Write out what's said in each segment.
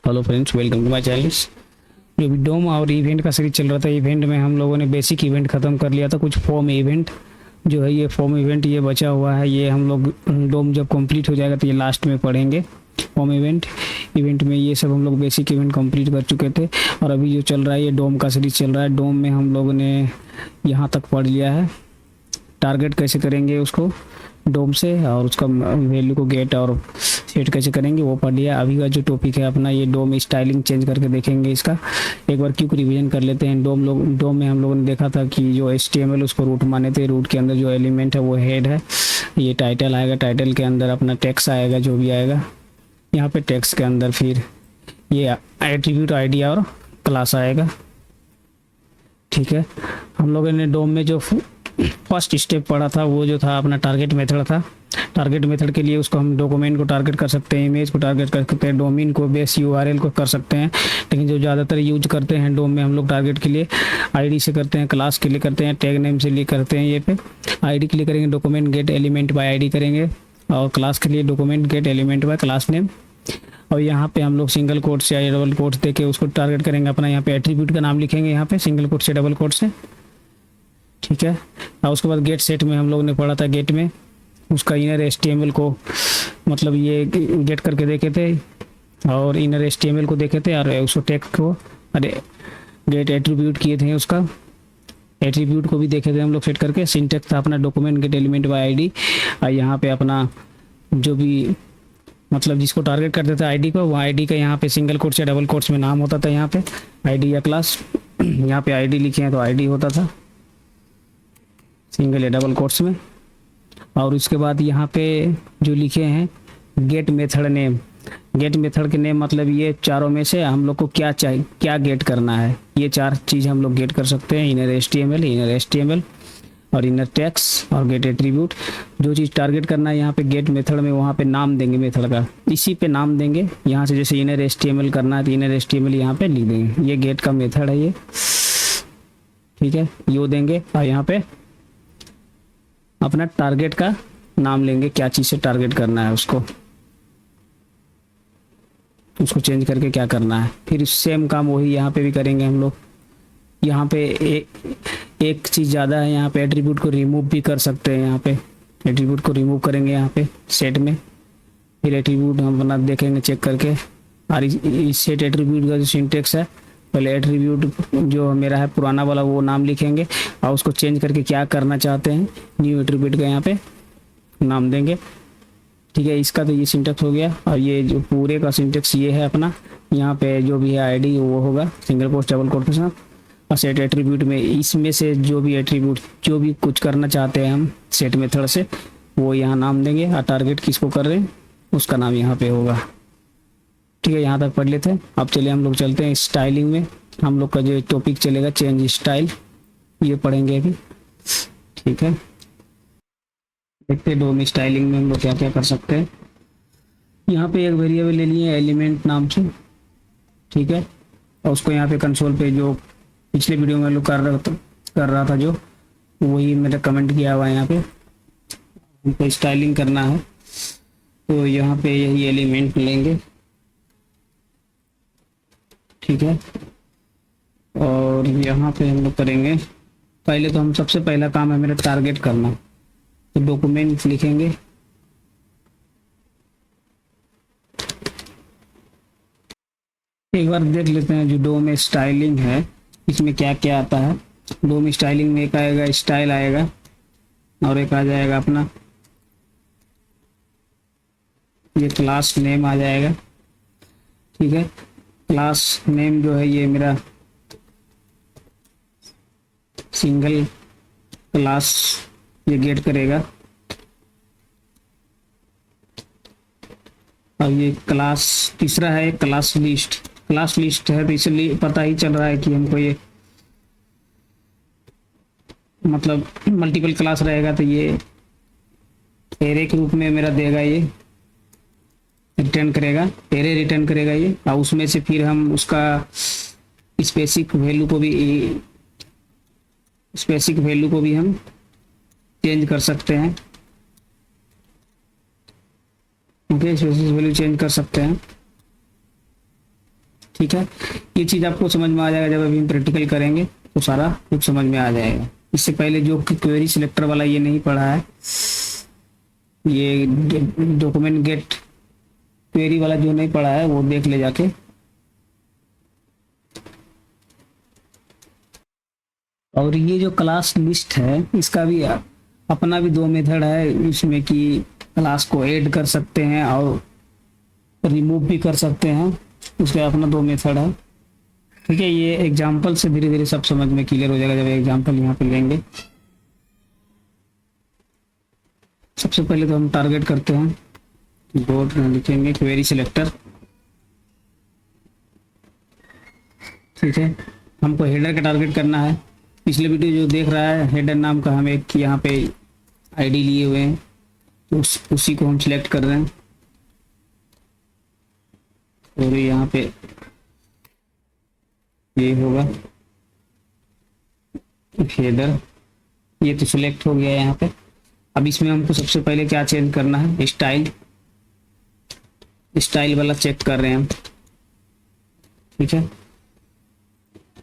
Hello friends, welcome to my channel. जो भी डोम और इवेंट का सीरीज चल रहा था, इवेंट में हम लोगों ने बेसिक इवेंट ख़त्म कर लिया था। कुछ फॉर्म इवेंट जो है, ये फॉर्म इवेंट ये बचा हुआ है। ये हम लोग डोम जब कंप्लीट हो जाएगा तो ये लास्ट में पढ़ेंगे। फॉर्म इवेंट में ये सब हम लोग बेसिक इवेंट कंप्लीट कर चुके थे। और अभी जो चल रहा है ये डोम का सीरीज चल रहा है। डोम में हम लोगों ने यहाँ तक पढ़ लिया है। टारगेट कैसे करेंगे उसको डोम से, और उसका वैल्यू को गेट और सेट कैसे करेंगे वो पढ़ लिया। अभी का जो टॉपिक है अपना, ये डोम स्टाइलिंग चेंज करके देखेंगे इसका। एक बार क्विक रिवीजन कर लेते हैं। डोम में हम लोगों ने देखा था कि जो HTML उसको रूट माने थे। रूट के अंदर जो एलिमेंट है वो हेड है। ये टाइटल आएगा, टाइटल के अंदर अपना टेक्स्ट आएगा जो भी आएगा। यहाँ पे टेक्स्ट के अंदर फिर ये एट्रीब्यूट आईडी और क्लास आएगा। ठीक है, हम लोगों ने डोम में जो फर्स्ट स्टेप पढ़ा था वो जो था अपना टारगेट मेथड था। टारगेट मेथड के लिए उसको हम डॉक्यूमेंट को टारगेट कर सकते हैं, इमेज को टारगेट कर सकते हैं, डोमेन को, बेस URL को कर सकते हैं। लेकिन जो ज़्यादातर यूज करते हैं डोम में हम लोग टारगेट के लिए आईडी से करते हैं, क्लास के लिए करते हैं, टैग नेम से लिए करते हैं। ये पे आईडी के लिए करेंगे document gate element by ID करेंगे, और क्लास के लिए document gate element by class name. और यहाँ पे हम लोग सिंगल कोट से या डबल कोट दे के उसको टारगेट करेंगे। अपना यहाँ पे एट्रीब्यूट का नाम लिखेंगे यहाँ पे सिंगल कोट से डबल कोट से। ठीक है, और उसके बाद गेट सेट में हम लोग ने पढ़ा था, गेट में उसका इनर HTML को मतलब ये गेट करके देखे थे, और इनर HTML को देखे थे, और उसको टैग को अरे गेट एट्रीब्यूट किए थे। उसका एट्रीब्यूट को भी देखे थे हम लोग सेट करके। सिंटेक्स था अपना document gate element by ID. और यहाँ पे अपना जो भी मतलब जिसको टारगेट करते थे आईडी को, वो आईडी का यहाँ पे सिंगल कोट्स या डबल कोट्स में नाम होता था। यहाँ पे आईडी या क्लास, यहाँ पे आईडी लिखे हैं तो आईडी होता था सिंगल या डबल कोट्स में। और उसके बाद यहाँ पे जो लिखे हैं get method name. Get method के नेम मतलब ये चारों में से हम लोग को क्या चाहिए, क्या गेट करना है, ये चार चीज़ हम लोग गेट कर सकते हैं। इनर HTML और इनर टेक्स्ट और गेट एट्रीब्यूट। जो चीज़ टारगेट करना है यहाँ पे गेट मेथड में, वहाँ पे नाम देंगे मेथड का, इसी पे नाम देंगे। यहाँ से जैसे इनर HTML करना है तो इनर HTML यहाँ पे लिख देंगे, ये गेट का मेथड है ये। ठीक है, यो देंगे, और यहाँ पे अपना टारगेट का नाम लेंगे, क्या चीज़ से टारगेट करना है उसको चेंज करके क्या करना है। फिर सेम काम वही यहाँ पे भी करेंगे हम लोग। यहाँ पे एक चीज़ ज़्यादा है, यहाँ पे एट्रीब्यूट को रिमूव भी कर सकते हैं। यहाँ पे एट्रीब्यूट को रिमूव करेंगे यहाँ पे सेट में। फिर एट्रीब्यूट हम अपना देखेंगे चेक करके। और इस सेट एट्रीब्यूट का जो सिंटेक्स है, पहले एट्रीब्यूट जो मेरा है पुराना वाला वो नाम लिखेंगे, और उसको चेंज करके क्या करना चाहते हैं न्यू एट्रीब्यूट का यहाँ पे नाम देंगे। ठीक है, इसका तो ये सिंटेक्स हो गया। और ये जो पूरे का सिंटेक्स ये है अपना, यहाँ पे जो भी है आईडी वो होगा सिंगल कोट डबल कोट के साथ। और सेट एट्रीब्यूट में इसमें से जो भी एट्रीब्यूट जो भी कुछ करना चाहते हैं हम सेट मेथड से, वो यहाँ नाम देंगे। और टारगेट किसको कर रहे हैं उसका नाम यहाँ पे होगा। ठीक है, यहाँ तक पढ़ लेते हैं। अब चलिए हम लोग चलते हैं स्टाइलिंग में। हम लोग का जो टॉपिक चलेगा चेंज स्टाइल, ये पढ़ेंगे अभी। ठीक है, देखते हैं डोम स्टाइलिंग में हम लोग क्या क्या कर सकते हैं। यहाँ पे एक वेरिएबल ले लिए एलिमेंट नाम से। ठीक है, और उसको यहाँ पे कंसोल पे जो पिछले वीडियो में लोग कर रहा था जो वही मेरा कमेंट किया हुआ है। यहाँ पे हमको स्टाइलिंग करना है तो यहाँ पे यही एलिमेंट लेंगे। ठीक है, और यहाँ पे हम लोग करेंगे, पहले तो हम सबसे पहला काम है मेरा टारगेट करना। तो डॉक्यूमेंट लिखेंगे, एक बार देख लेते हैं जो डोम स्टाइलिंग है इसमें क्या क्या आता है। डोम स्टाइलिंग में एक आएगा स्टाइल आएगा, और एक आ जाएगा अपना ये क्लास नेम आ जाएगा। ठीक है, क्लास नेम जो है ये मेरा सिंगल क्लास ये गेट करेगा। और ये क्लास तीसरा है क्लास लिस्ट है, तो इसलिए पता ही चल रहा है कि हमको ये मतलब मल्टीपल क्लास रहेगा, तो ये एरे के रूप में मेरा देगा, ये रिटर्न करेगा, एरे रिटर्न करेगा ये। और उसमें से फिर हम उसका स्पेसिफिक वैल्यू को भी हम चेंज कर सकते हैं। ओके, स्पेसिफिक वैल्यू चेंज कर सकते हैं। ठीक है, ये चीज़ आपको समझ में आ जाएगा जब अभी हम प्रैक्टिकल करेंगे तो सारा कुछ समझ में आ जाएगा। इससे पहले जो क्वेरी सिलेक्टर वाला ये नहीं पढ़ा है, ये डॉक्यूमेंट गेट क्वेरी वाला जो नहीं पढ़ा है वो देख ले जाके। और ये जो क्लास लिस्ट है इसका भी अपना भी दो मेथड है इसमें कि क्लास को ऐड कर सकते हैं और रिमूव भी कर सकते हैं, उसका अपना दो मेथड है। ठीक है, ये एग्जांपल से धीरे धीरे सब समझ में क्लियर हो जाएगा जब एग्जांपल यहाँ पे लेंगे। सबसे पहले तो हम टारगेट करते हैं, बोर्ड में लिखेंगे क्वेरी सिलेक्टर। ठीक है, हमको हेडर का टारगेट करना है। पिछले वीडियो जो देख रहा है हेडर नाम का हम एक यहाँ पे आईडी लिए हुए हैं, तो उसी को हम सिलेक्ट कर रहे हैं। और यहाँ पे ये होगा हेडर, ये तो सिलेक्ट हो गया यहाँ पे। अब इसमें हमको सबसे पहले क्या चेंज करना है, स्टाइल वाला चेक कर रहे हैं हम। ठीक है,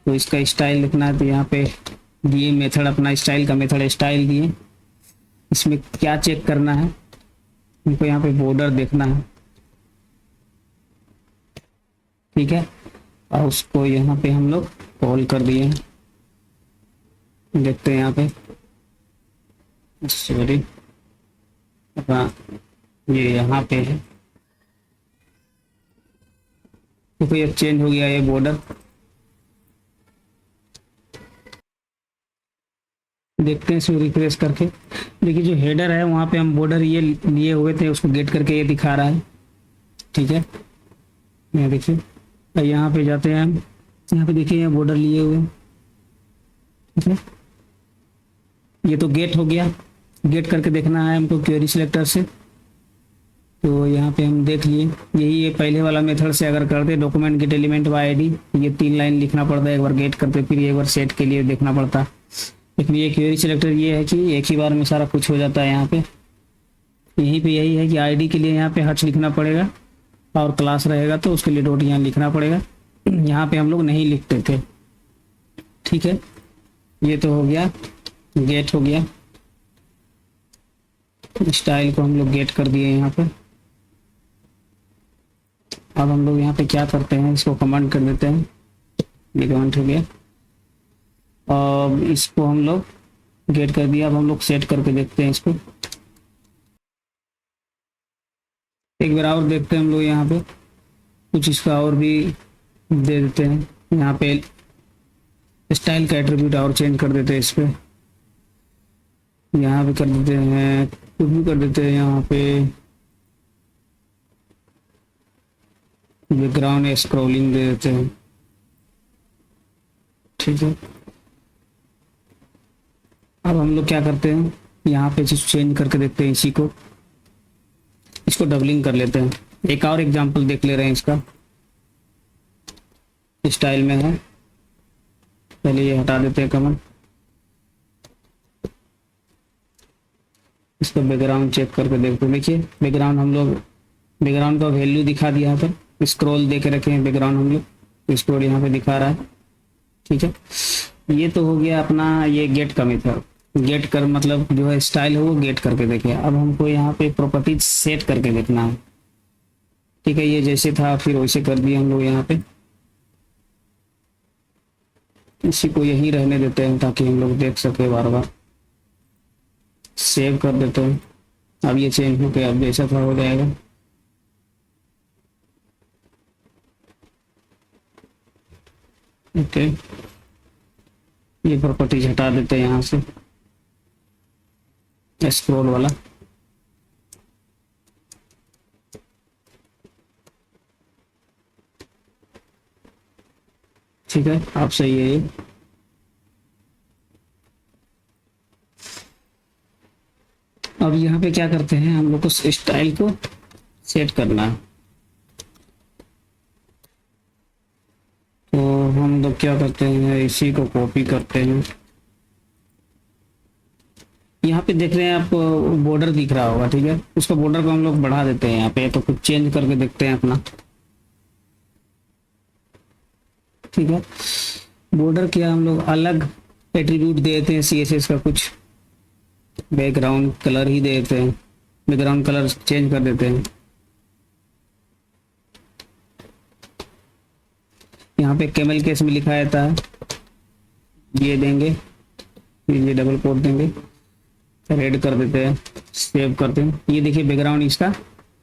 तो इसका स्टाइल लिखना है, तो यहाँ पे दिए मेथड, अपना स्टाइल का मेथड स्टाइल दिए। इसमें क्या चेक करना है हमको, यहाँ पे बॉर्डर देखना है। ठीक है, और उसको यहाँ पे हम लोग कॉल कर दिए हैं, देखते हैं यहाँ पे, सॉरी ये यहाँ पे है, तो ये चेंज हो गया ये बॉर्डर। देखते हैं इसमें रिफ्रेश करके। देखिए जो हेडर है वहाँ पे हम बॉर्डर ये लिए हुए थे, उसको गेट करके ये दिखा रहा है। ठीक है, ये देखिए, यहाँ पे जाते हैं हम, यहाँ पे देखिए यहाँ बॉर्डर लिए हुए। ठीक है, ये तो गेट हो गया, गेट करके देखना है हमको क्वेरी सिलेक्टर से। तो यहाँ पे हम देख लिए, यही ये पहले वाला मेथड से अगर करते document gate element by ID, ये 3 लाइन लिखना पड़ता है, एक बार गेट करते फिर एक बार सेट के लिए देखना पड़ता। लेकिन ये क्वेरी सिलेक्टर ये है कि एक ही बार में सारा कुछ हो जाता है। यहाँ पे यहीं पे यही है कि आईडी के लिए यहाँ पे हच लिखना पड़ेगा, और क्लास रहेगा तो उसके लिए डॉट यहाँ लिखना पड़ेगा। यहाँ पे हम लोग नहीं लिखते थे। ठीक है, ये तो हो गया, गेट हो गया। स्टाइल को हम लोग गेट कर दिए यहाँ पे। अब हम लोग यहाँ पे क्या करते हैं, इसको कमांड कर देते हैं, ये कमांड हो गया। अब इसको हम लोग गेट कर दिया। अब हम लोग सेट करके देखते हैं इसको, एक बार और देखते हैं हम लोग यहाँ पे कुछ इसका और भी दे देते हैं। यहाँ पे स्टाइल का एट्रीब्यूट और चेंज कर देते हैं, इस पे यहाँ पे कर देते हैं, कुछ भी कर देते हैं। यहाँ पे बैकग्राउंड स्क्रॉलिंग दे देते हैं। ठीक है, अब हम लोग क्या करते हैं, यहाँ पे चेंज करके देखते हैं इसी को, इसको डबलिंग कर लेते हैं। एक और एग्जांपल देख ले रहे हैं इसका, स्टाइल में है, पहले ये हटा देते हैं कमेंट। इसको बैकग्राउंड चेक करके देखते हैं। देखिए बैकग्राउंड हम लोग, बैकग्राउंड का वैल्यू दिखा दिया, यहाँ पर स्क्रॉल दे के रखे हैं बैकग्राउंड हम लोग, स्क्रॉल यहाँ पे दिखा रहा है। ठीक है, ये तो हो गया अपना ये गेट का मेथड। गेट कर मतलब जो है स्टाइल है वो गेट करके देखे। अब हमको यहाँ पे प्रॉपर्टीज सेट करके देखना है। ठीक है, ये जैसे था फिर वैसे कर दिए हम लोग। यहाँ पे इसी को यहीं रहने देते हैं ताकि हम लोग देख सके बार बार। सेव कर देते हैं। अब ये चेंज हो गया, अब जैसा था हो जाएगा। ओके, ये प्रॉपर्टीज हटा देते हैं यहाँ से, स्क्रॉल वाला। ठीक है, आप सही है ये। अब यहाँ पे क्या करते हैं, हम लोग को स्टाइल को सेट करना है। तो हम लोग क्या करते हैं, इसी को कॉपी करते हैं। यहाँ पे देख रहे हैं आप बॉर्डर दिख रहा होगा। ठीक है, उसका बॉर्डर को हम लोग बढ़ा देते हैं यहाँ पे, तो कुछ चेंज करके देखते हैं अपना। ठीक है। बॉर्डर क्या हम लोग अलग एट्रीब्यूट देते हैं CSS का, कुछ बैकग्राउंड कलर ही देते हैं, बैकग्राउंड कलर चेंज कर देते हैं। यहाँ पे कैमल केस में लिखा रहता है, ये देंगे, ये डबल कोट देंगे, रेड कर देते हैं, सेव करते हैं। ये देखिए बैकग्राउंड इसका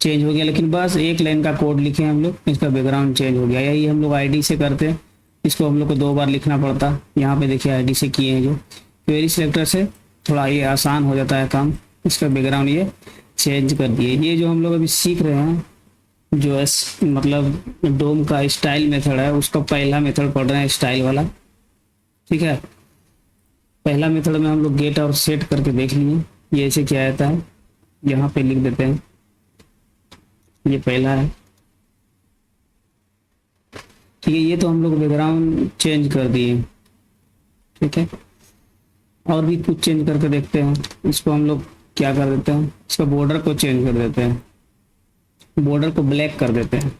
चेंज हो गया, लेकिन बस एक लाइन का कोड लिखे हम लोग, इसका बैकग्राउंड चेंज हो गया। यही हम लोग आईडी से करते हैं, इसको हम लोग को 2 बार लिखना पड़ता। यहाँ पे देखिए आईडी से किए हैं, जो क्वेरी सिलेक्टर से थोड़ा ये आसान हो जाता है काम। इसका बैकग्राउंड ये चेंज कर दिए। ये जो हम लोग अभी सीख रहे हैं, जो मतलब डोम का स्टाइल मेथड है, उसका पहला मेथड पढ़ रहे हैं, स्टाइल वाला। ठीक है, पहला मेथड में हम लोग गेट और सेट करके देख लिए, ये ऐसे क्या आता है, यहाँ पे लिख देते हैं, ये पहला है। ठीक है, ये तो हम लोग बैकग्राउंड चेंज कर दिए। ठीक है, और भी कुछ चेंज करके देखते हैं। इसको हम लोग क्या कर देते हैं, इसका बॉर्डर को चेंज कर देते हैं, बॉर्डर को ब्लैक कर देते हैं।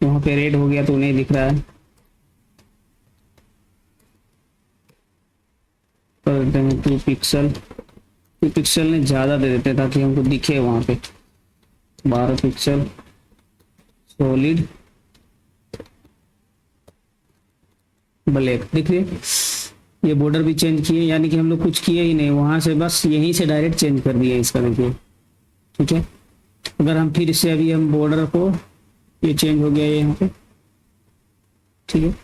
वहां पे रेड हो गया तो नहीं दिख रहा है, कर देते हैं 2 पिक्सल। 2 पिक्सल ने ज़्यादा दे देते हैं ताकि हमको दिखे वहां पे। 12 पिक्सल सॉलिड ब्लैक। देखिए ये बॉर्डर भी चेंज किए, यानी कि हम लोग कुछ किए ही नहीं, वहां से बस यहीं से डायरेक्ट चेंज कर दिए इसका। देखिए ठीक है, अगर हम फिर से अभी हम बॉर्डर को, ये चेंज हो गया यहाँ पे। ठीक है,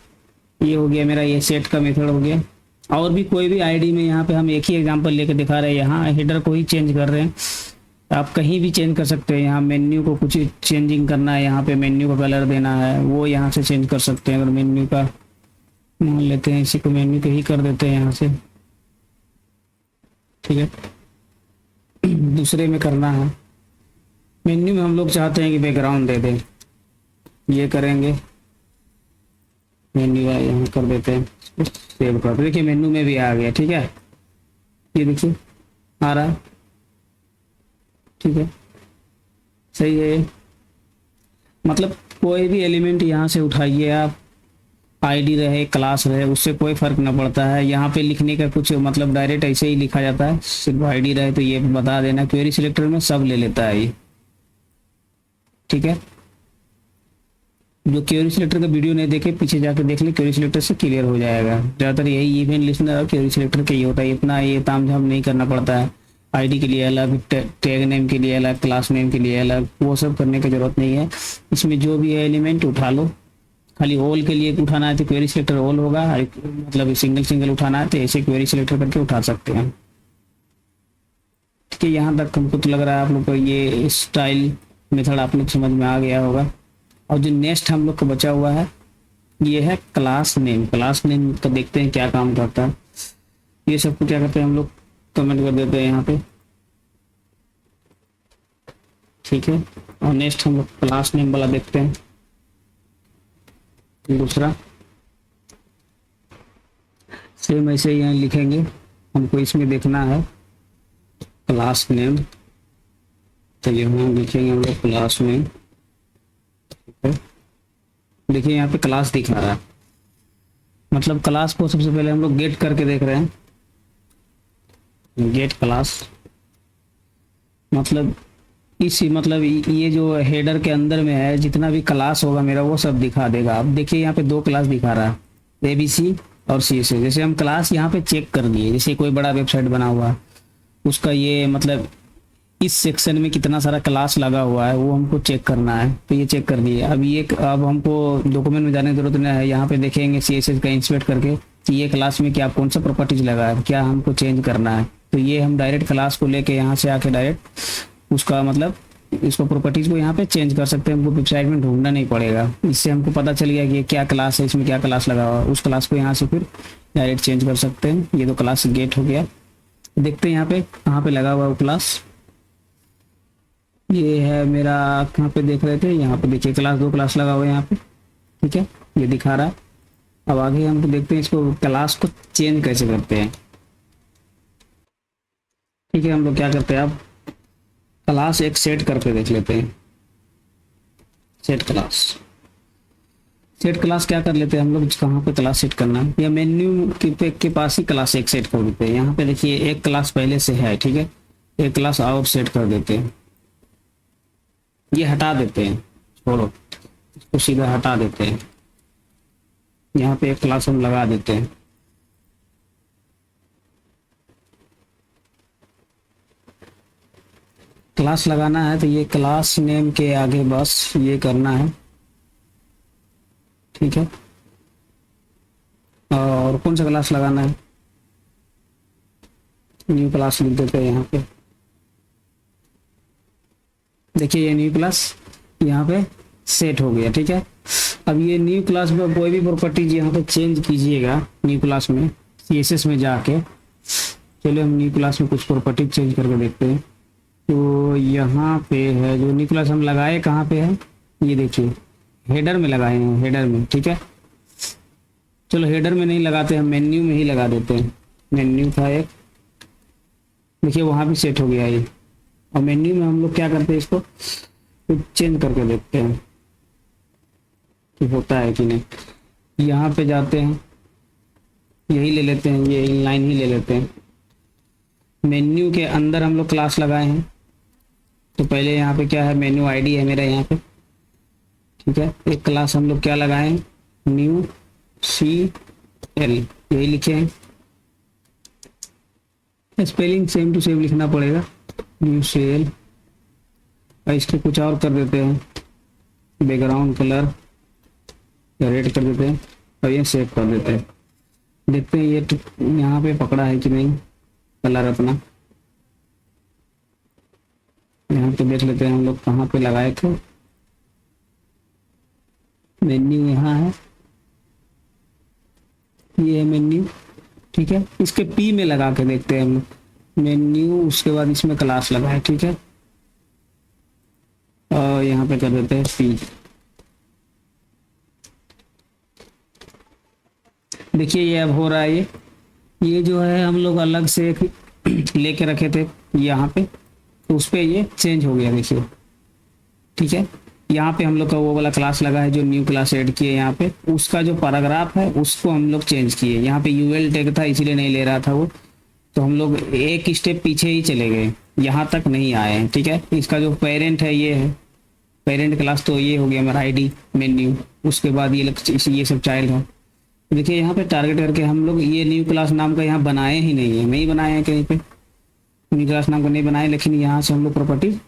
ये हो गया मेरा, ये सेट का मेथड हो गया। और भी कोई भी आईडी में, यहाँ पे हम एक ही एग्जांपल लेके दिखा रहे हैं, यहाँ हेडर को ही चेंज कर रहे हैं। आप कहीं भी चेंज कर सकते हैं। यहाँ मेन्यू को कुछ चेंजिंग करना है, यहाँ पे मेन्यू का कलर देना है, वो यहाँ से चेंज कर सकते हैं। अगर मेन्यू का मान लेते हैं, इसी को मेन्यू के ही कर देते हैं यहाँ से। ठीक है, दूसरे में करना है, मेन्यू में हम लोग चाहते हैं कि बैकग्राउंड दे दें, ये करेंगे, मेन्यू यहाँ कर देते हैं, सेव कर। देखिए मेन्यू में भी आ गया। ठीक है, ये देखिए आ रहा है। ठीक है, सही है ये। मतलब कोई भी एलिमेंट यहाँ से उठाइए आप, आईडी रहे क्लास रहे, उससे कोई फर्क ना पड़ता है। यहाँ पे लिखने का कुछ मतलब डायरेक्ट ऐसे ही लिखा जाता है, सिर्फ आईडी रहे तो ये बता देना। क्वेरी सिलेक्टर में सब ले लेता है ये। ठीक है, जो क्वेरी सिलेक्टर का वीडियो नहीं देखे पीछे जाके देख ले, क्वेरी सिलेक्टर से क्लियर हो जाएगा। ज़्यादातर यही इवेंट लिस्टनर और क्वेरी सिलेक्टर का ही होता है, इतना ये तामझाम नहीं करना पड़ता है। आईडी के लिए अलग, टैग नेम के लिए अलग, क्लास नेम के लिए अलग, वो सब करने की जरूरत नहीं है। इसमें जो भी है एलिमेंट उठा लो, खाली ऑल के लिए उठाना है तो क्वेरी सिलेक्टर ऑल होगा, मतलब सिंगल उठाना है तो ऐसे क्वेरी सिलेक्टर करके उठा सकते हैं। ठीक है, यहाँ तक हमको तो लग रहा है आप लोग को ये स्टाइल मेथड आप लोग समझ में आ गया होगा। और जो नेक्स्ट हम लोग को बचा हुआ है, ये है क्लास नेम। क्लास नेम का देखते हैं क्या काम करता है। ये सबको क्या करते हैं हम लोग, कमेंट कर देते हैं यहाँ पे। ठीक है, और नेक्स्ट हम लोग क्लास नेम वाला देखते हैं। दूसरा सेम ऐसे ही यहाँ लिखेंगे, हमको इसमें देखना है क्लास नेम, तो यहाँ लिखेंगे हम लोग क्लास नेम। देखिए यहाँ पे क्लास दिखा रहा है, मतलब क्लास को सबसे पहले हम लोग गेट करके देख रहे हैं। गेट क्लास मतलब इसी, मतलब ये जो हेडर के अंदर में है जितना भी क्लास होगा मेरा वो सब दिखा देगा। अब देखिए यहाँ पे 2 क्लास दिखा रहा है, ABC और CSS। जैसे हम क्लास यहाँ पे चेक कर दिए, जैसे कोई बड़ा वेबसाइट बना हुआ उसका ये मतलब इस सेक्शन में कितना सारा क्लास लगा हुआ है वो हमको चेक करना है, तो ये चेक कर दिए। अब हमको डॉक्यूमेंट में जाने की जरूरत नहीं है, यहाँ पे देखेंगे CSS का इंस्पेक्ट करके कि ये क्लास में क्या कौन सा प्रॉपर्टीज लगा है, क्या हमको चेंज करना है। तो ये हम डायरेक्ट क्लास को लेके यहाँ से आके डायरेक्ट उसका मतलब इसको प्रॉपर्टीज को यहाँ पे चेंज कर सकते हैं। हमको वेबसाइट में ढूंढना नहीं पड़ेगा, इससे हमको पता चल गया कि ये क्या क्लास है, इसमें क्या क्लास लगा हुआ है, उस क्लास को यहाँ से फिर डायरेक्ट चेंज कर सकते हैं। ये तो क्लास गेट हो गया। देखते हैं यहाँ पे कहाँ पे लगा हुआ है वो क्लास। ये है मेरा, कहाँ पे देख रहे थे, यहाँ पे देखिए क्लास 2 क्लास लगा हुआ है यहाँ पे। ठीक है, ये दिखा रहा है। अब आगे हमको देखते हैं इसको क्लास को चेंज कैसे करते हैं। ठीक है, हम लोग क्या करते हैं, अब क्लास एक सेट करके देख लेते हैं। Set class. सेट क्लास क्या कर लेते हैं हम लोग, कहाँ पे क्लास सेट करना है, या मेन्यू के पास ही क्लास एक सेट कर देते हैं। यहाँ पे देखिए एक क्लास पहले से है, ठीक है, एक क्लास और सेट कर देते हैं, ये हटा देते हैं, छोड़ो इसको सीधा हटा देते हैं। यहाँ पे एक क्लास हम लगा देते हैं। क्लास लगाना है तो ये क्लास नेम के आगे बस ये करना है, ठीक है। और कौन सा क्लास लगाना है, न्यू क्लास लिख देते हैं यहाँ पे। देखिए ये न्यू क्लास यहाँ पे सेट हो गया, ठीक है। अब ये न्यू क्लास में कोई भी प्रॉपर्टीज यहाँ पे चेंज कीजिएगा न्यू क्लास में, CSS में जाके। चलिए हम न्यू क्लास में कुछ प्रॉपर्टीज चेंज करके देखते हैं। तो यहाँ पे है जो न्यू क्लास हम लगाए, कहाँ पे है, ये देखिए हेडर में लगाए हैं, हेडर में, ठीक है। चलो हेडर में नहीं लगाते, हम मेन्यू में ही लगा देते हैं। मेन्यू था एक, देखिए वहाँ भी सेट हो गया ये। और मेन्यू में हम लोग क्या करते हैं, इसको कुछ चेंज करके देखते हैं कि होता है कि नहीं। यहाँ पे जाते हैं, यही ले लेते हैं, ये इनलाइन ही ले लेते हैं। मेन्यू के अंदर हम लोग क्लास लगाए हैं, तो पहले यहाँ पे क्या है, मेन्यू आईडी है मेरा यहाँ पे, ठीक है। एक क्लास हम लोग क्या लगाए हैं, न्यू CL, यही लिखे हैं। स्पेलिंग सेम टू सेम लिखना पड़ेगा, न्यू CL। और इसको कुछ और कर देते हैं, बैकग्राउंड कलर या रेड कर देते हैं, और ये सेव कर देते हैं। देखते हैं ये यहाँ पे पकड़ा है कि नहीं कलर अपना। यहाँ पे देख लेते हैं हम लोग कहाँ पे लगाए थे। मेन्यू यहाँ है, ये है मेन्यू, ठीक है। इसके P में लगा के देखते हैं हम लोग मेन्यू, उसके बाद इसमें क्लास लगाए, ठीक है। और यहाँ पे कर देते हैं P। देखिए ये अब हो रहा है, ये जो है हम लोग अलग से एक लेके रखे थे यहाँ पे, तो उस पर ये चेंज हो गया, देखिए, ठीक है। यहाँ पे हम लोग का वो वाला क्लास लगा है जो न्यू क्लास ऐड किए, यहाँ पे उसका जो पैराग्राफ है उसको हम लोग चेंज किए। यहाँ पे UL टैग था इसीलिए नहीं ले रहा था वो, तो हम लोग एक स्टेप पीछे ही चले गए, यहाँ तक नहीं आए हैं, ठीक है। इसका जो पेरेंट है ये है पेरेंट क्लास, तो ये हो गया हमारा ID मेन्यू। उसके बाद ये सब चाइल्ड है। देखिए यहाँ पे टारगेट करके हम लोग ये न्यू क्लास नाम का यहाँ बनाए ही नहीं है, नहीं बनाए हैं कहीं पे, न्यू क्लास नाम का नहीं बनाए। लेकिन यहाँ से हम लोग प्रॉपर्टी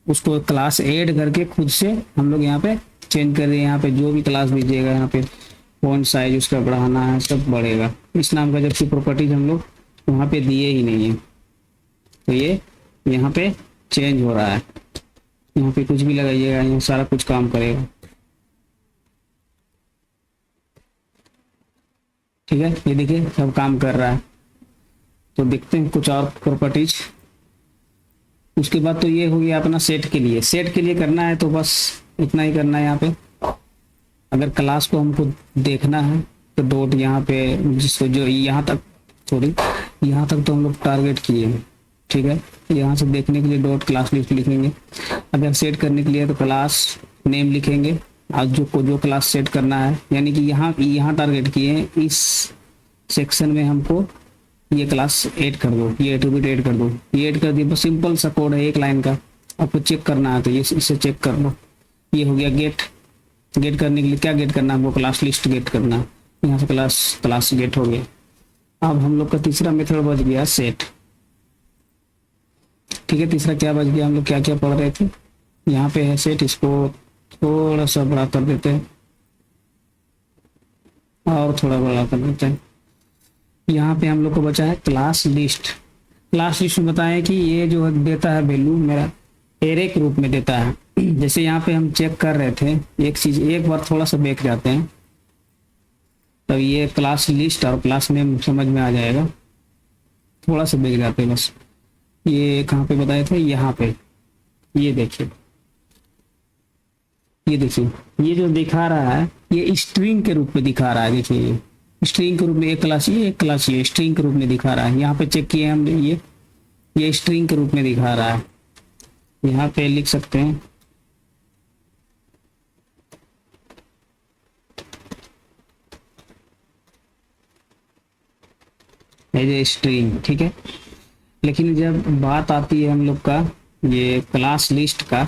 उसको क्लास ऐड करके खुद से हम लोग यहाँ पे चेंज कर रहे हैं। यहाँ पे जो भी क्लास दीजिएगा, यहाँ पे फॉन्ट साइज उसका बढ़ाना है, सब बढ़ेगा इस नाम का, जबकि प्रॉपर्टीज हम लोग वहाँ पे दिए ही नहीं है। तो ये यहाँ पे चेंज हो रहा है, यहाँ पे कुछ भी लगाइएगा, यहाँ सारा कुछ काम करेगा, ठीक है। ये देखिए सब काम कर रहा है। तो देखते हैं कुछ और प्रॉपर्टीज। उसके बाद तो ये हो गया अपना सेट के लिए। सेट के लिए करना है तो बस इतना ही करना है। यहाँ पे अगर क्लास को हमको देखना है तो डॉट यहाँ पे जिसको जो यहाँ तक, सॉरी यहाँ तक तो हम लोग टारगेट किए हैं, ठीक है। यहाँ से देखने के लिए डॉट क्लास लिस्ट लिखेंगे। अगर सेट करने के लिए तो क्लास नेम लिखेंगे, और जो क्लास सेट करना है, यानी कि यहाँ टारगेट किए हैं, इस सेक्शन में हमको ये क्लास ऐड कर दो, ये एट्रीब्यूट ऐड कर दो, ये ऐड कर दिया। बस सिंपल सा कोड है, एक लाइन का। आपको चेक करना है तो ये इसे चेक कर लो। ये हो गया गेट। गेट करने के लिए क्या गेट करना है हमको, क्लास लिस्ट गेट करना है। यहाँ से क्लास गेट हो गया। अब हम लोग का तीसरा मेथड बच गया सेट, ठीक है। तीसरा क्या बच गया, हम लोग क्या क्या पढ़ रहे थे, यहाँ पे है सेट। इसको थोड़ा सा बड़ा कर देते हैं और थोड़ा बड़ा कर देते हैं। यहाँ पे हम लोग को बचा है क्लास लिस्ट। क्लास लिस्ट में बताएं कि ये जो देता है वैल्यू मेरा एरे के रूप में देता है। जैसे यहाँ पे हम चेक कर रहे थे एक चीज, एक बार थोड़ा सा बैक जाते हैं तो ये क्लास लिस्ट और क्लास नेम समझ में आ जाएगा। थोड़ा सा बैक जाते हैं बस। ये कहाँ पे बताए थे, यहाँ पे ये देखिए, ये देखिए ये जो दिखा रहा है ये स्ट्रिंग के रूप में दिखा रहा है। देखिए ये स्ट्रिंग के रूप में, एक क्लास ये, एक क्लास ये, स्ट्रिंग के रूप में दिखा रहा है। यहाँ पे चेक किए हमने, ये स्ट्रिंग के रूप में दिखा रहा है। यहाँ पे लिख सकते हैं एज ए स्ट्रिंग, ठीक है। लेकिन जब बात आती है हम लोग का ये क्लास लिस्ट का,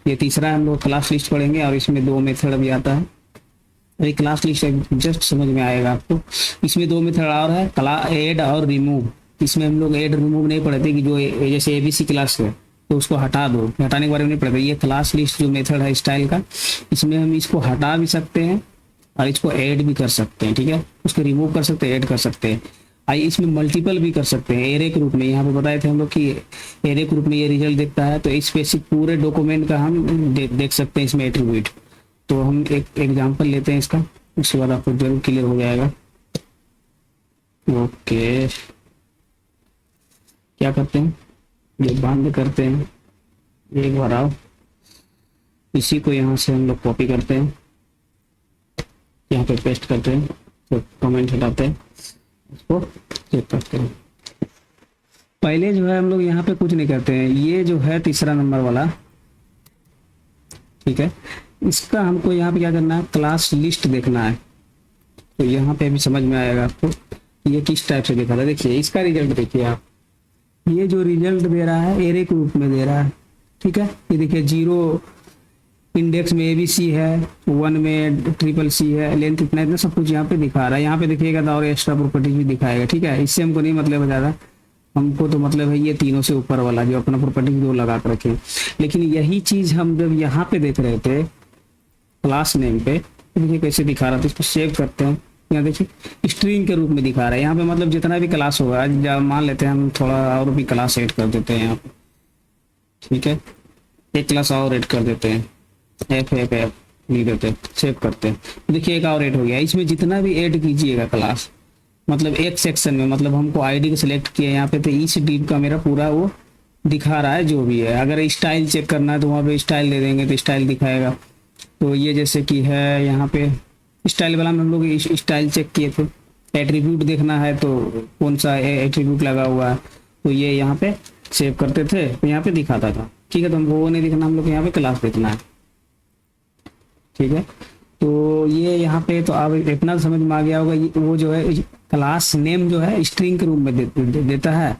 ये तीसरा हम लोग क्लास लिस्ट पढ़ेंगे और इसमें दो मेथड भी आता है। अभी क्लास लिस्ट जस्ट समझ में आएगा आपको। इसमें दो मेथड और है, ऐड और रिमूव। इसमें हम लोग ऐड रिमूव नहीं पढ़ते कि जो जैसे एबीसी क्लास है तो उसको हटा दो, हटाने के बारे में नहीं पढ़ते। ये क्लास लिस्ट जो मेथड है स्टाइल का, इसमें हम इसको हटा भी सकते हैं और इसको ऐड भी कर सकते हैं, ठीक है। उसको रिमूव कर सकते हैं, ऐड कर सकते हैं। आइए इसमें मल्टीपल भी कर सकते हैं एरे के रूप में। यहाँ पे बताए थे हम लोग कि एरे के रूप में ये रिजल्ट देखता है, तो इस स्पेसिफिक पूरे डॉक्यूमेंट का हम देख सकते हैं इसमें एट्रीब्यूट। तो हम एक एग्जांपल लेते हैं इसका, उसके बाद आपको जरूर क्लियर हो जाएगा। ओके, क्या करते हैं, ये बंद करते हैं। एक बार आओ, इसी को यहाँ से हम लोग कॉपी करते हैं, यहाँ पे पेस्ट करते हैं, तो कमेंट हटाते हैं, इसको चेक करते हैं। पहले जो है हम लोग यहाँ पे कुछ नहीं करते हैं, ये जो है तीसरा नंबर वाला, ठीक है, इसका हमको यहाँ पे क्या करना है, क्लास लिस्ट देखना है। तो यहाँ पे भी समझ में आएगा आपको ये किस टाइप से देखा था। देखिए इसका रिजल्ट देखिए आप, ये जो रिजल्ट दे रहा है एरे के रूप में दे रहा है, ठीक है। ये देखिए 0 इंडेक्स में ABC है, 1 में CCC है, लेंथ इतना इतना सब कुछ यहाँ पे दिखा रहा है। यहाँ पे देखिएगा तो और एक्स्ट्रा प्रॉपर्टीज भी दिखाएगा, ठीक है। इससे हमको नहीं मतलब है ज़्यादा, हमको तो मतलब है ये तीनों से ऊपर वाला जो अपना प्रॉपर्टीज दो लगा कर रखे। लेकिन यही चीज़ हम जब यहाँ पे देख रहे थे क्लास नेम पे, देखिए कैसे दिखा रहा था। इसको सेव करते हैं, यहाँ देखिए स्ट्रिंग के रूप में दिखा रहा है। यहाँ पे मतलब जितना भी क्लास होगा, मान लेते हैं हम थोड़ा और भी क्लास ऐड कर देते हैं यहाँ पे, ठीक है। एक क्लास और ऐड कर देते हैं, एफ नहीं देते, सेव करते हैं। देखिए एक और ऐड हो गया। इसमें जितना भी ऐड कीजिएगा क्लास, मतलब एक सेक्शन में, मतलब हमको आईडी को सिलेक्ट किया यहाँ पे, तो इस डिव का मेरा पूरा वो दिखा रहा है जो भी है। अगर स्टाइल चेक करना है तो वहाँ पे स्टाइल दे देंगे तो स्टाइल दिखाएगा। तो ये जैसे कि है यहाँ पे स्टाइल वाला में हम लोग स्टाइल चेक किए थे। एट्रीब्यूट देखना है तो कौन सा एट्रीब्यूट लगा हुआ है, तो ये यहाँ पे सेव करते थे तो यहाँ पे दिखाता था, ठीक है। तो हमको वो नहीं देखना, हम लोग यहाँ पे क्लास देखना है, ठीक है। तो ये यहाँ पे तो अब इतना समझ में आ गया होगा। वो जो है क्लास नेम जो है स्ट्रिंग के रूप में देता है,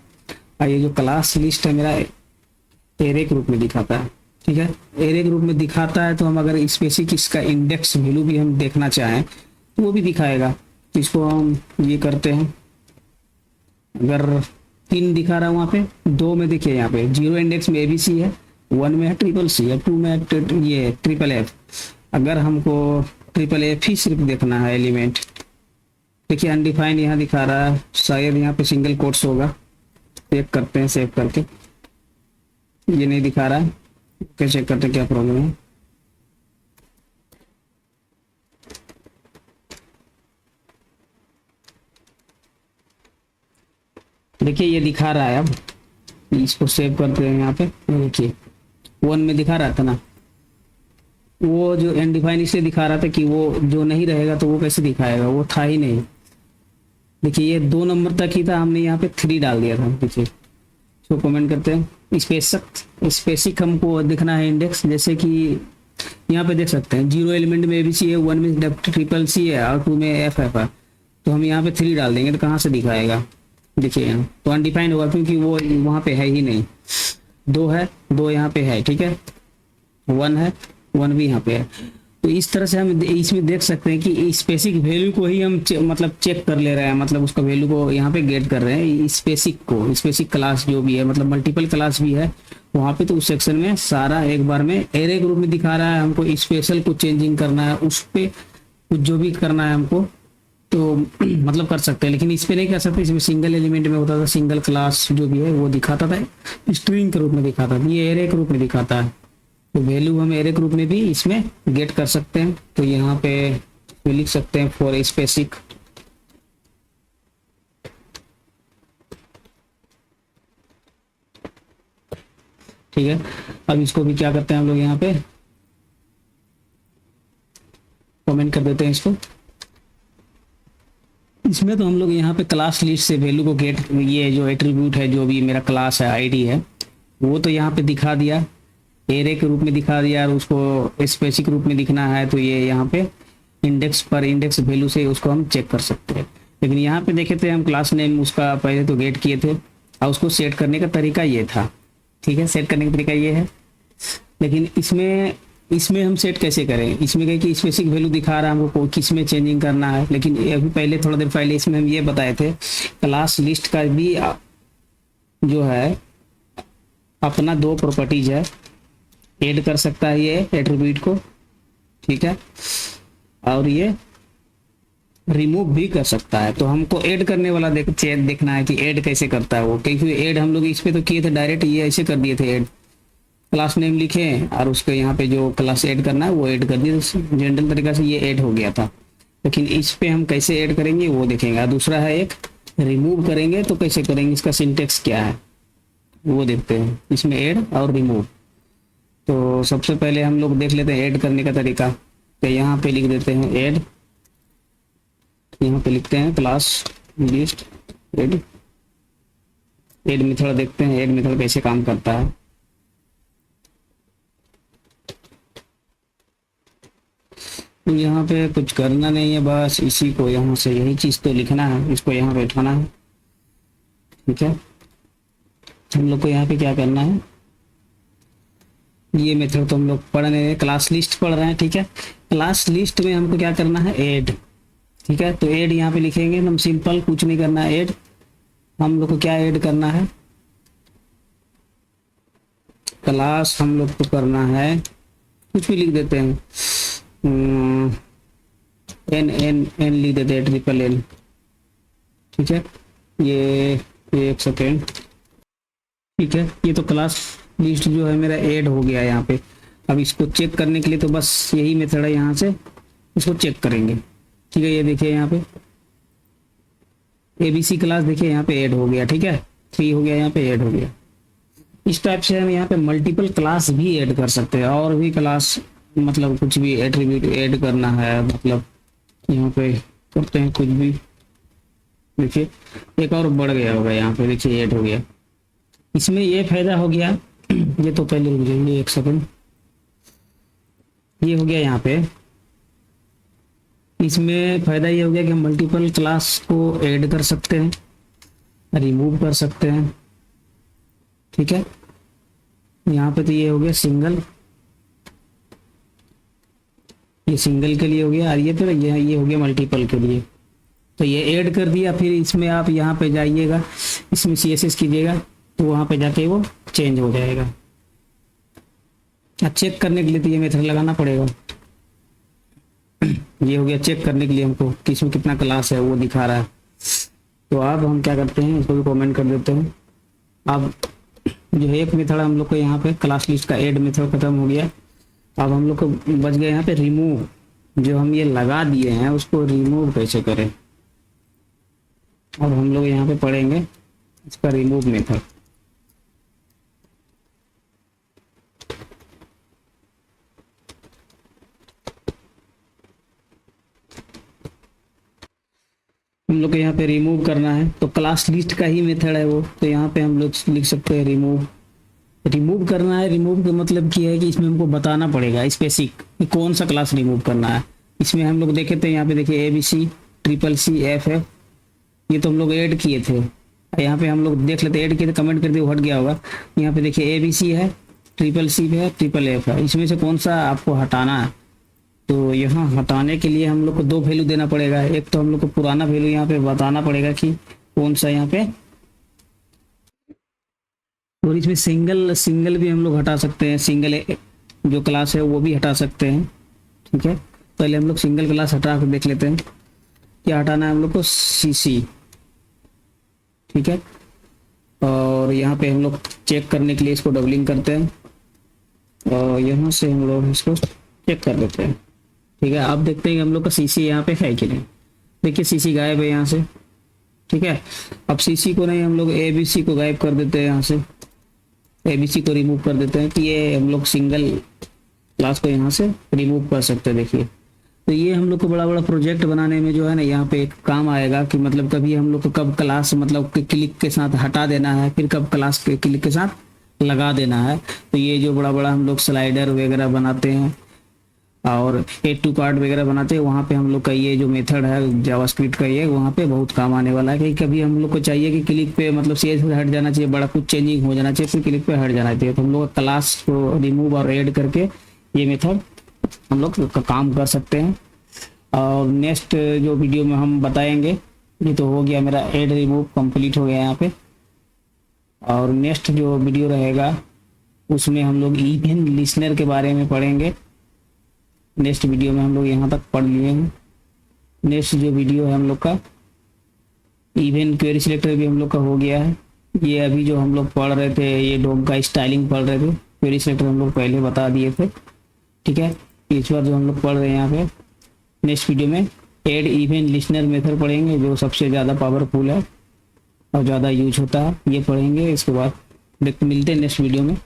और ये जो क्लास लिस्ट है मेरा एरे के रूप में दिखाता है, ठीक है। एरे के रूप में दिखाता है, तो हम अगर स्पेसिफिक इसका इंडेक्स वैल्यू भी हम देखना चाहें तो वो भी दिखाएगा। तो इसको हम ये करते हैं, अगर 3 दिखा रहा है वहाँ पे, 2 में देखिए यहाँ पे 0 इंडेक्स में ABC है, 1 में है CCC है, 2 में है ये FFF। अगर हमको FFF ही सिर्फ देखना है एलिमेंट, देखिए अनडिफाइंड यहाँ दिखा रहा है, शायद यहाँ पे सिंगल कोट्स होगा। चेक करते हैं सेव करके, ये नहीं दिखा रहा है, कैसे चेक करते हैं क्या प्रॉब्लम है। देखिए ये दिखा रहा है। अब इसको सेव करते हैं यहाँ पे, देखिए 1 में दिखा रहा था ना, वो जो अनडिफाइंड इसलिए दिखा रहा था कि वो जो नहीं रहेगा तो वो कैसे दिखाएगा, वो था ही नहीं। देखिए ये 2 नंबर तक ही था, हमने यहाँ पे 3 डाल दिया था पीछे। इसको कमेंट करते हैं। स्पेसिफिक हमको दिखना है इंडेक्स, जैसे कि यहाँ पे देख सकते हैं 0 एलिमेंट में ABC है, 1 में CCC है और 2 में FF है। तो हम यहाँ पे 3 डाल देंगे तो कहाँ से दिखाएगा, देखिए यहाँ तो अनडिफाइंड होगा क्योंकि वो वहाँ पे है ही नहीं। 2 है, 2 यहाँ पे है, ठीक है। 1 है, 1 भी यहाँ पे है। तो इस तरह से हम इसमें देख सकते हैं कि स्पेसिफिक वैल्यू को ही हम मतलब चेक कर ले रहे हैं, मतलब उसका वैल्यू को यहाँ पे गेट कर रहे हैं। स्पेसिफिक क्लास जो भी है, मतलब मल्टीपल क्लास भी है वहाँ पे, तो उस सेक्शन में सारा एक बार में एरे के रूप में दिखा रहा है। हमको स्पेशल कुछ चेंजिंग करना है, उस पर कुछ जो भी करना है हमको तो मतलब कर सकते हैं, लेकिन इस पे नहीं कर सकते। इसमें सिंगल एलिमेंट में होता था, सिंगल क्लास जो भी है वो दिखाता था, स्ट्रिंग के रूप में दिखाता था, ये एरे के रूप में दिखाता है। तो वैल्यू हम एरे के रूप में भी इसमें गेट कर सकते हैं। तो यहाँ पे लिख सकते हैं फॉर स्पेसिफिक, ठीक है। अब इसको भी क्या करते हैं हम लोग यहाँ पे कमेंट कर देते हैं इसको। इसमें तो हम लोग यहाँ पे क्लास लिस्ट से वैल्यू को गेट, ये जो एट्रीब्यूट है जो भी मेरा क्लास है आईडी है वो तो यहाँ पे दिखा दिया, एरे के रूप में दिखा दिया, और उसको स्पेसिफिक रूप में दिखना है तो ये यहाँ पे इंडेक्स पर इंडेक्स वैल्यू से उसको हम चेक कर सकते हैं। लेकिन यहाँ पे देखे थे हम क्लास नेम उसका पहले तो गेट किए थे और उसको सेट करने का तरीका ये था। ठीक है, सेट करने का तरीका ये है। लेकिन इसमें इसमें हम सेट कैसे करें, इसमें कहीं कि स्पेसिफिक वैल्यू दिखा रहा है हमको किस में चेंजिंग करना है। लेकिन अभी पहले थोड़ा देर पहले इसमें हम ये बताए थे क्लास लिस्ट का भी जो है अपना दो प्रॉपर्टीज है, ऐड कर सकता है ये एट्रीब्यूट को, ठीक है, और ये रिमूव भी कर सकता है। तो हमको ऐड करने वाला देखना है कि ऐड कैसे करता है वो, क्योंकि ऐड हम लोग इस पे तो किए थे डायरेक्ट, ये ऐसे कर दिए थे ऐड, क्लास नेम लिखे और उसके यहाँ पे जो क्लास ऐड करना है वो ऐड कर दिया, जनरल तरीका से ये ऐड हो गया था। लेकिन इस पे हम कैसे ऐड करेंगे वो देखेंगे। और दूसरा है एक रिमूव करेंगे तो कैसे करेंगे, इसका सिंटेक्स क्या है वो देखते हैं इसमें, ऐड और रिमूव। तो सबसे पहले हम लोग देख लेते हैं ऐड करने का तरीका। तो यहाँ पे लिख देते हैं ऐड, यहाँ पे लिखते हैं class list add, add method देखते हैं ऐड मेथड कैसे काम करता है। तो यहाँ पे कुछ करना नहीं है, बस इसी को यहाँ से यही चीज़ तो लिखना है, इसको यहाँ पे उठाना है। ठीक है, हम लोग को यहाँ पे क्या करना है, ये मेथड तो हम लोग पढ़ रहे हैं, क्लास लिस्ट पढ़ रहे हैं। ठीक है, क्लास लिस्ट में हमको क्या करना है, ऐड। ठीक है, तो ऐड यहाँ पे लिखेंगे एकदम सिंपल, कुछ नहीं करना है। ऐड हम लोग को क्या ऐड करना है, क्लास हम लोग को करना है, कुछ भी लिख देते हैं, एन एन एन लिख देते हैं, ट्रिपल एन। ठीक है, ये एक सेकेंड। ठीक है, ये तो क्लास लिस्ट जो है मेरा ऐड हो गया यहाँ पे। अब इसको चेक करने के लिए तो बस यही मेथड है, यहाँ से इसको चेक करेंगे। ठीक है, ये देखिए यहाँ पे ABC क्लास देखिए यहाँ पे ऐड हो गया। ठीक है, 3 हो गया, यहाँ पे ऐड हो गया। इस टाइप से हम यहाँ पे मल्टीपल क्लास भी ऐड कर सकते हैं, और भी क्लास मतलब कुछ भी एट्रीब्यूट ऐड करना है, मतलब यहाँ पे करते हैं कुछ भी। देखिए एक और बढ़ गया होगा, यहाँ पे देखिए ऐड हो गया। इसमें ये फायदा हो गया, ये तो पहले रुक जाइए एक सेकंड, ये हो गया यहाँ पे। इसमें फायदा ये हो गया कि हम मल्टीपल क्लास को ऐड कर सकते हैं, रिमूव कर सकते हैं। ठीक है, यहाँ पे तो ये हो गया सिंगल, ये सिंगल के लिए हो गया, और ये फिर ये हो गया मल्टीपल के लिए। तो ये ऐड कर दिया। फिर इसमें आप यहाँ पे जाइएगा, इसमें CSS कीजिएगा तो वहाँ पे जाके वो चेंज हो जाएगा। चेक करने के लिए तो ये मेथड लगाना पड़ेगा। ये हो गया चेक करने के लिए हमको कि इसमें कितना क्लास है वो दिखा रहा है। तो अब हम क्या करते हैं, इसको भी कमेंट कर देते हैं। अब जो है एक मेथड हम लोग को यहाँ पे क्लास लिस्ट का ऐड मेथड खत्म हो गया। अब हम लोग को बच गया यहाँ पे रिमूव, जो हम ये लगा दिए हैं उसको रिमूव कैसे करें। अब हम लोग यहाँ पे पढ़ेंगे इसका रिमूव मेथड। हम लोग को यहाँ पे रिमूव करना है, तो क्लास लिस्ट का ही मेथड है वो। तो यहाँ पे हम लोग लिख सकते हैं रिमूव। रिमूव करना है, रिमूव का मतलब क्या है कि इसमें हमको बताना पड़ेगा स्पेसिफिक कौन सा क्लास रिमूव करना है। इसमें हम लोग देखे थे, यहाँ पे देखिए ABC, CCC, FF, ये तो हम लोग ऐड किए थे। यहाँ पे हम लोग देख लेते, ऐड किए थे, कमेंट कर दिए, हट गया होगा। यहाँ पे देखिए ABC है, CCC है, FFF है, इसमें से कौन सा आपको हटाना है। तो यहाँ हटाने के लिए हम लोग को 2 वैल्यू देना पड़ेगा। एक तो हम लोग को पुराना वैल्यू यहाँ पे बताना पड़ेगा कि कौन सा यहाँ पे, और इसमें सिंगल भी हम लोग हटा सकते हैं, सिंगल जो क्लास है वो भी हटा सकते हैं। ठीक है, पहले हम लोग सिंगल क्लास हटा कर देख लेते हैं क्या हटाना है हम लोग को, CC। ठीक है, और यहाँ पे हम लोग चेक करने के लिए इसको डबलिंग करते हैं, और यहाँ से हम लोग इसको चेक कर देते हैं। ठीक है, अब देखते हैं कि हम लोग का CC यहाँ पे है कि नहीं। देखिए CC गायब है यहाँ से। ठीक है, अब CC को नहीं, हम लोग ABC को गायब कर देते हैं, यहाँ से ABC को रिमूव कर देते हैं कि ये हम लोग सिंगल क्लास को यहाँ से रिमूव कर सकते हैं। देखिए, तो ये हम लोग को बड़ा बड़ा प्रोजेक्ट बनाने में जो है ना यहाँ पे एक काम आएगा कि मतलब कभी हम लोग को कब क्लास मतलब क्लिक के साथ हटा देना है, फिर कब क्लास के क्लिक के साथ लगा देना है। तो ये जो बड़ा बड़ा हम लोग स्लाइडर वगैरह बनाते हैं और एड टू कार्ड वगैरह बनाते हैं, वहाँ पे हम लोग का ये जो मेथड है जावास्क्रिप्ट का, ये वहाँ पे बहुत काम आने वाला है। कि कभी हम लोग को चाहिए कि क्लिक पे मतलब सेज हट जाना चाहिए, बड़ा कुछ चेंजिंग हो जाना चाहिए, फिर क्लिक पे हट जाना चाहिए, तो हम लोग क्लास को रिमूव और ऐड करके ये मेथड हम लोग का काम कर सकते हैं। और नेक्स्ट जो वीडियो में हम बताएंगे, ये तो हो गया मेरा ऐड रिमूव कंप्लीट हो गया यहाँ पे। और नेक्स्ट जो वीडियो रहेगा उसमें हम लोग इवेंट लिसनर के बारे में पढ़ेंगे। नेक्स्ट वीडियो में हम लोग यहाँ तक पढ़ लिए हैं। नेक्स्ट जो वीडियो है हम लोग का इवेंट क्वेरी सिलेक्टर भी हम लोग का हो गया है। ये अभी जो हम लोग पढ़ रहे थे, ये डोम का स्टाइलिंग पढ़ रहे थे, क्वेरी सिलेक्टर हम लोग पहले बता दिए थे, ठीक है। इस बार जो हम लोग पढ़ रहे हैं यहाँ पे नेक्स्ट वीडियो में ऐड इवेंट लिसनर मेथड पढ़ेंगे, जो सबसे ज़्यादा पावरफुल है और ज़्यादा यूज होता है, ये पढ़ेंगे। इसके बाद मिलते हैं नेक्स्ट वीडियो में।